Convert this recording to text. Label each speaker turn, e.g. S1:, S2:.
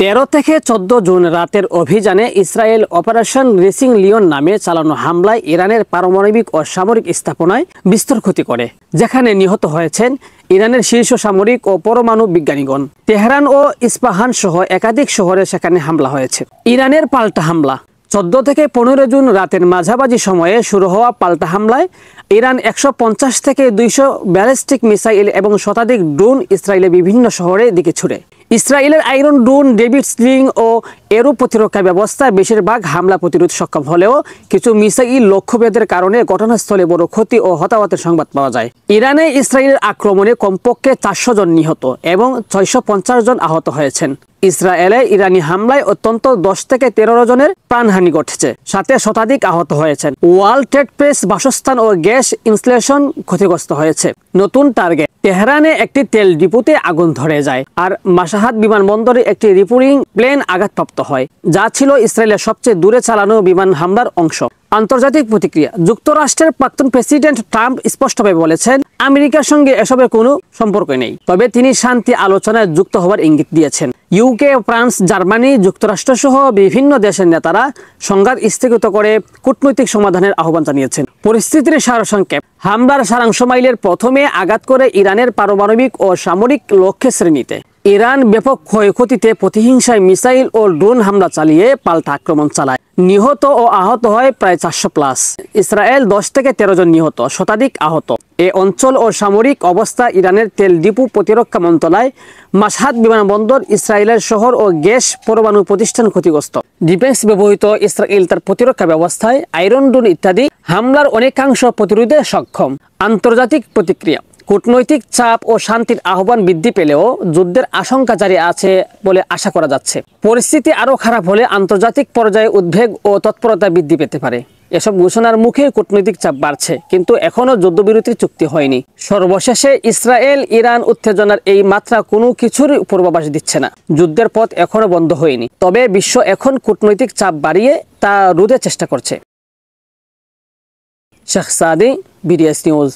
S1: 13 থেকে 14 জুন রাতের অভিযানে ইসরায়েল অপারেশন রেসিং লিওন নামে চালানো হামলায় ইরানের পারমাণবিক ও সামরিক স্থাপনায় বিস্তর ক্ষতি করে, যেখানে নিহত হয়েছেন ইরানের শীর্ষ সামরিক ও পরমাণু বিজ্ঞানীগণ। তেহরান ও ইস্পাহান সহ একাধিক শহরে সেখানে হামলা হয়েছে। ইরানের পাল্টা হামলা। 14 থেকে 15 জুন রাতের মাঝামাঝি সময়ে শুরু হওয়া পাল্টা হামলায় ইরান 150 থেকে 200 ব্যালিস্টিক মিসাইল এবং শতাধিক ড্রোন ইসরায়েলের বিভিন্ন শহরের দিকে ছুড়ে। ইসরায়েলের আয়রন ড্রোন, ডেভিড স্লিং ও এরো প্রতিরক্ষা ব্যবস্থা বেশিরভাগ হামলা প্রতিরোধ সক্ষম হলেও কিছু মিসাইল লক্ষ্যভেদের কারণে ঘটনাস্থলে বড় ক্ষতি ও হতাহতের সংবাদ পাওয়া যায়। ইরানে ইসরায়েলের আক্রমণে কমপক্ষে 400 জন নিহত এবং 650 জন আহত হয়েছেন। ইসরায়েলে ইরানি হামলায় অত্যন্ত 10 থেকে 13 জনের প্রাণহানি ঘটেছে, সাথে শতাধিক আহত হয়েছেন। ওয়ার্ল্ড ট্রেড প্রেস বাসস্থান ও গ্যাস ইনস্টলেশন ক্ষতিগ্রস্ত হয়েছে। নতুন টার্গেট। তেহরানে একটি তেল ডিপোতে আগুন ধরে যায়, আর মাশহাদ বিমানবন্দরে একটি রিপোর্টিং প্লেন আঘাতপ্রাপ্ত হয়, যা ছিল ইসরায়েলের সবচেয়ে দূরে চালানো বিমান হামলার অংশ। আন্তর্জাতিক প্রতিক্রিয়া। যুক্তরাষ্ট্রের প্রাক্তন প্রেসিডেন্ট ট্রাম্প স্পষ্টভাবে বলেছেন, আমেরিকার সঙ্গে এসবের কোনো সম্পর্ক নেই, তবে তিনি শান্তি আলোচনায় যুক্ত হওয়ার ইঙ্গিত দিয়েছেন। ইউকে, ফ্রান্স, জার্মানি, যুক্তরাষ্ট্র সহ বিভিন্ন দেশের নেতারা সংঘাত স্থগিত করে কূটনৈতিক সমাধানের আহ্বান জানিয়েছেন। পরিস্থিতির সারসংক্ষেপ। হামলার সারাংশ মাইলের প্রথমে আঘাত করে ইরানের পারমাণবিক ও সামরিক লক্ষ্যে শ্রেণীতে। ইরান ব্যাপক ক্ষয়ক্ষতিতে প্রতিহিংসায় মিসাইল ও ড্রোন হামলা চালিয়ে পাল্টা আক্রমণ চালায়। নিহত ও আহত হয় প্রায় 400+। ইসরায়েল 10 থেকে 13 জন নিহত, শতাধিক আহত। এ অঞ্চল ও সামরিক অবস্থা। ইরানের তেল ডিপো, প্রতিরক্ষা মন্ত্রণালয়, মাশহাদ বিমানবন্দর, ইসরায়েলের শহর ও গ্যাস পরমাণু প্রতিষ্ঠান ক্ষতিগ্রস্ত। ডিফেন্স ব্যবহৃত ইসরায়েল তার প্রতিরক্ষা ব্যবস্থায় আয়রন ড্রোন ইত্যাদি হামলার অনেকাংশ প্রতিরোধে সক্ষম। আন্তর্জাতিক প্রতিক্রিয়া। কূটনৈতিক চাপ ও শান্তির আহ্বান বৃদ্ধি পেলেও যুদ্ধের আশঙ্কা জারি আছে বলে আশা করা যাচ্ছে। পরিস্থিতি আরও খারাপ হলে আন্তর্জাতিক পর্যায়ে উদ্বেগ ও তৎপরতা বৃদ্ধি পেতে পারে। এসব ঘোষণার মুখে কূটনৈতিক চাপ বাড়ছে, কিন্তু এখনও যুদ্ধবিরতির চুক্তি হয়নি। সর্বশেষে ইসরায়েল ইরান উত্তেজনার এই মাত্রা কোনো কিছুর পূর্বাভাস দিচ্ছে না। যুদ্ধের পথ এখনও বন্ধ হয়নি, তবে বিশ্ব এখন কূটনৈতিক চাপ বাড়িয়ে তা রোধের চেষ্টা করছে। শেখ সাদি, বিডিএস নিউজ।